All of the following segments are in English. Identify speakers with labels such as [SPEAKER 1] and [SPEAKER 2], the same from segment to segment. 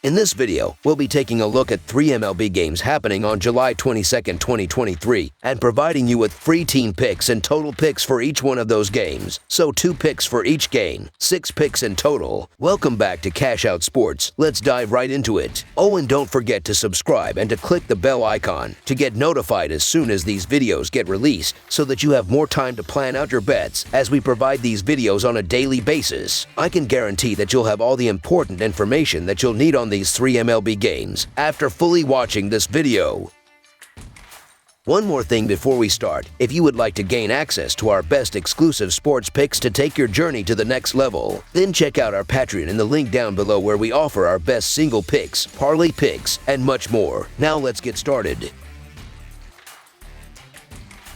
[SPEAKER 1] In this video, we'll be taking a look at 3 MLB games happening on July 22, 2023, and providing you with free team picks and total picks for each one of those games. So 2 picks for each game, 6 picks in total. Welcome back to Cash Out Sports. Let's dive right into it. Oh, and don't forget to subscribe and to click the bell icon to get notified as soon as these videos get released so that you have more time to plan out your bets as we provide these videos on a daily basis. I can guarantee that you'll have all the important information that you'll need on these 3 MLB games after fully watching this video. One more thing before we start, if you would like to gain access to our best exclusive sports picks to take your journey to the next level, then check out our Patreon in the link down below where we offer our best single picks, parlay picks, and much more. Now let's get started.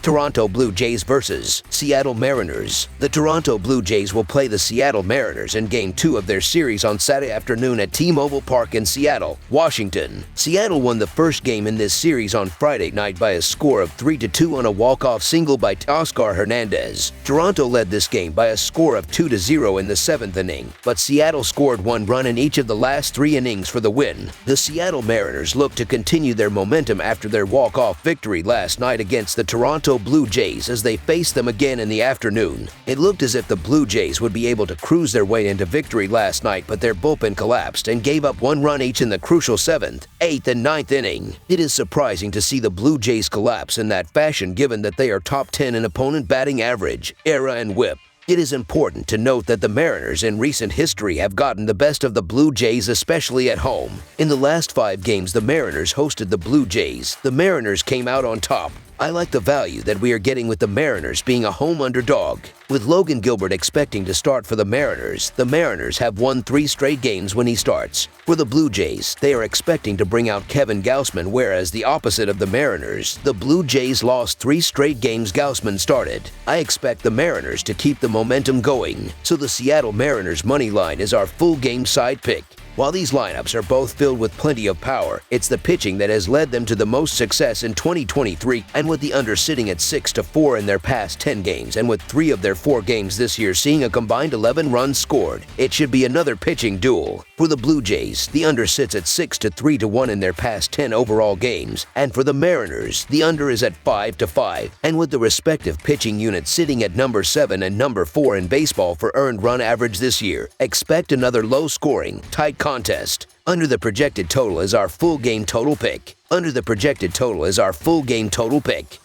[SPEAKER 1] Toronto Blue Jays vs. Seattle Mariners. The Toronto Blue Jays will play the Seattle Mariners in Game 2 of their series on Saturday afternoon at T-Mobile Park in Seattle, Washington. Seattle won the first game in this series on Friday night by a score of 3-2 on a walk-off single by Oscar Hernandez. Toronto led this game by a score of 2-0 in the 7th inning, but Seattle scored 1 run in each of the last 3 innings for the win. The Seattle Mariners look to continue their momentum after their walk-off victory last night against the Toronto Blue Jays as they faced them again in the afternoon. It looked as if the Blue Jays would be able to cruise their way into victory last night, but their bullpen collapsed and gave up 1 run each in the crucial 7th, 8th, and 9th inning. It is surprising to see the Blue Jays collapse in that fashion given that they are top 10 in opponent batting average, ERA, and WHIP. It is important to note that the Mariners in recent history have gotten the best of the Blue Jays, especially at home. In the last 5 games the Mariners hosted the Blue Jays, the Mariners came out on top. I like the value that we are getting with the Mariners being a home underdog. With Logan Gilbert expecting to start for the Mariners have won 3 straight games when he starts. For the Blue Jays, they are expecting to bring out Kevin Gausman, whereas the opposite of the Mariners, the Blue Jays lost 3 straight games Gausman started. I expect the Mariners to keep the momentum going, so the Seattle Mariners money line is our full game side pick. While these lineups are both filled with plenty of power, it's the pitching that has led them to the most success in 2023, and with the under sitting at 6-4 in their past 10 games, and with 3 of their 4 games this year seeing a combined 11 runs scored, it should be another pitching duel. For the Blue Jays, the under sits at 6-3-1 in their past 10 overall games, and for the Mariners, the under is at 5-5, and with the respective pitching units sitting at number 7 and number 4 in baseball for earned run average this year, expect another low-scoring, tight contest. Under the projected total is our full game total pick. Under the projected total is our full game total pick.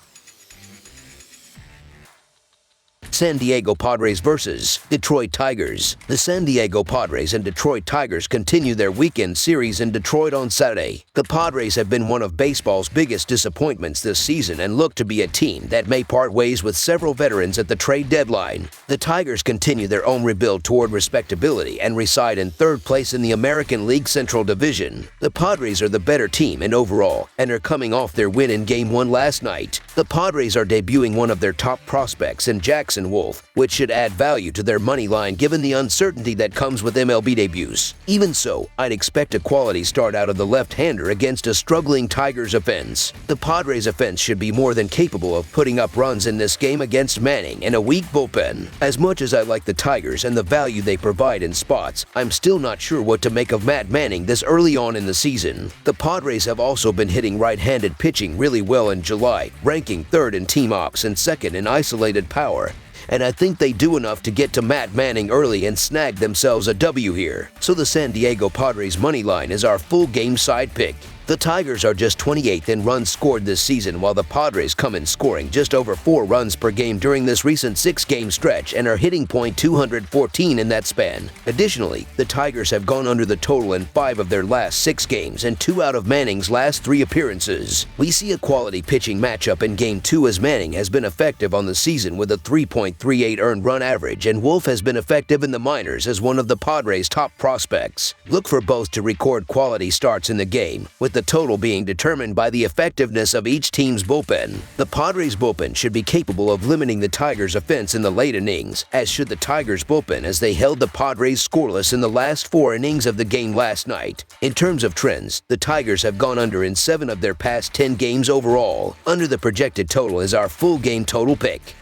[SPEAKER 1] San Diego Padres vs. Detroit Tigers. The San Diego Padres and Detroit Tigers continue their weekend series in Detroit on Saturday. The Padres have been one of baseball's biggest disappointments this season and look to be a team that may part ways with several veterans at the trade deadline. The Tigers continue their own rebuild toward respectability and reside in 3rd place in the American League Central Division. The Padres are the better team in overall and are coming off their win in Game 1 last night. The Padres are debuting one of their top prospects in Jackson Wolf, which should add value to their money line given the uncertainty that comes with MLB debuts. Even so, I'd expect a quality start out of the left-hander against a struggling Tigers offense. The Padres offense should be more than capable of putting up runs in this game against Manning and a weak bullpen. As much as I like the Tigers and the value they provide in spots, I'm still not sure what to make of Matt Manning this early on in the season. The Padres have also been hitting right-handed pitching really well in July, ranking 3rd in team ops and 2nd in isolated power. And I think they do enough to get to Matt Manning early and snag themselves a W here. So the San Diego Padres money line is our full game side pick. The Tigers are just 28th in runs scored this season, while the Padres come in scoring just over 4 runs per game during this recent 6-game stretch and are hitting .214 in that span. Additionally, the Tigers have gone under the total in 5 of their last 6 games and 2 out of Manning's last 3 appearances. We see a quality pitching matchup in Game 2 as Manning has been effective on the season with a 3.38 earned run average, and Wolf has been effective in the minors as one of the Padres' top prospects. Look for both to record quality starts in the game, with the total being determined by the effectiveness of each team's bullpen. The Padres bullpen should be capable of limiting the Tigers' offense in the late innings, as should the Tigers bullpen as they held the Padres scoreless in the last 4 innings of the game last night. In terms of trends, the Tigers have gone under in 7 of their past 10 games overall. Under the projected total is our full game total pick.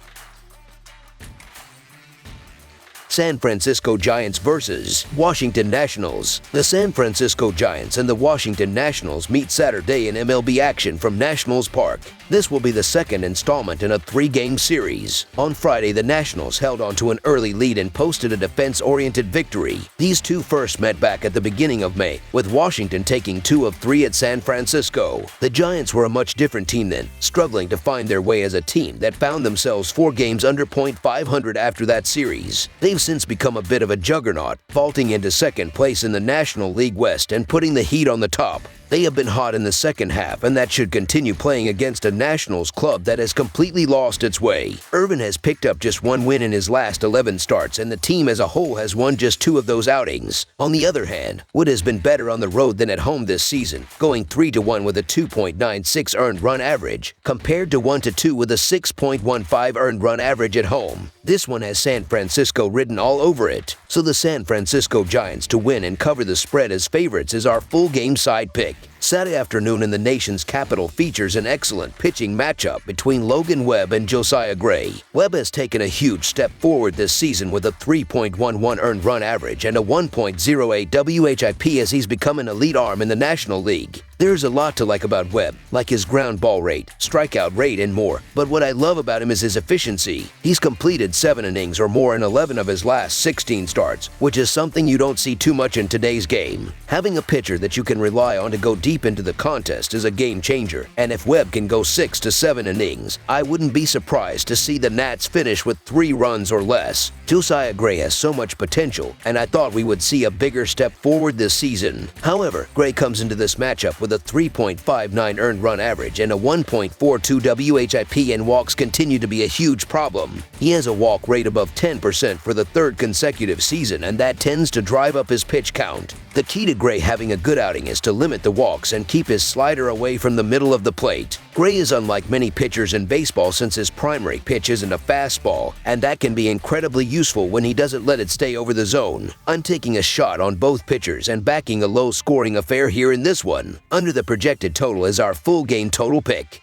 [SPEAKER 1] San Francisco Giants versus Washington Nationals. The San Francisco Giants and the Washington Nationals meet Saturday in MLB action from Nationals Park. This will be the second installment in a 3-game series. On Friday, the Nationals held on to an early lead and posted a defense-oriented victory. These two first met back at the beginning of May, with Washington taking 2 of 3 at San Francisco. The Giants were a much different team then, struggling to find their way as a team that found themselves 4 games under .500 after that series. They've since become a bit of a juggernaut, vaulting into second place in the National League West and putting the heat on the top. They have been hot in the second half, and that should continue playing against a Nationals club that has completely lost its way. Irvin has picked up just 1 win in his last 11 starts, and the team as a whole has won just 2 of those outings. On the other hand, Wood has been better on the road than at home this season, going 3-1 with a 2.96 earned run average, compared to 1-2 with a 6.15 earned run average at home. This one has San Francisco written all over it, so the San Francisco Giants to win and cover the spread as favorites is our full game side pick. Saturday afternoon in the nation's capital features an excellent pitching matchup between Logan Webb and Josiah Gray. Webb has taken a huge step forward this season with a 3.11 earned run average and a 1.08 WHIP as he's become an elite arm in the National League. There's a lot to like about Webb, like his ground ball rate, strikeout rate, and more, but what I love about him is his efficiency. He's completed 7 innings or more in 11 of his last 16 starts, which is something you don't see too much in today's game. Having a pitcher that you can rely on to go deep into the contest is a game changer, and if Webb can go 6 to 7 innings, I wouldn't be surprised to see the Nats finish with 3 runs or less. Josiah Gray has so much potential, and I thought we would see a bigger step forward this season. However, Gray comes into this matchup with a 3.59 earned run average and a 1.42 WHIP, and walks continue to be a huge problem. He has a walk rate above 10% for the 3rd consecutive season, and that tends to drive up his pitch count. The key to Gray having a good outing is to limit the walks and keep his slider away from the middle of the plate. Gray is unlike many pitchers in baseball since his primary pitch isn't a fastball, and that can be incredibly useful when he doesn't let it stay over the zone. I'm taking a shot on both pitchers and backing a low-scoring affair here in this one. Under the projected total is our full game total pick.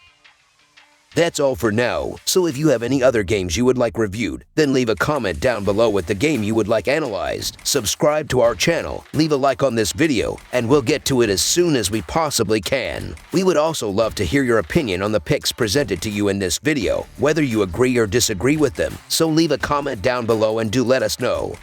[SPEAKER 1] That's all for now, so if you have any other games you would like reviewed, then leave a comment down below with the game you would like analyzed. Subscribe to our channel, leave a like on this video, and we'll get to it as soon as we possibly can. We would also love to hear your opinion on the picks presented to you in this video, whether you agree or disagree with them, so leave a comment down below and do let us know.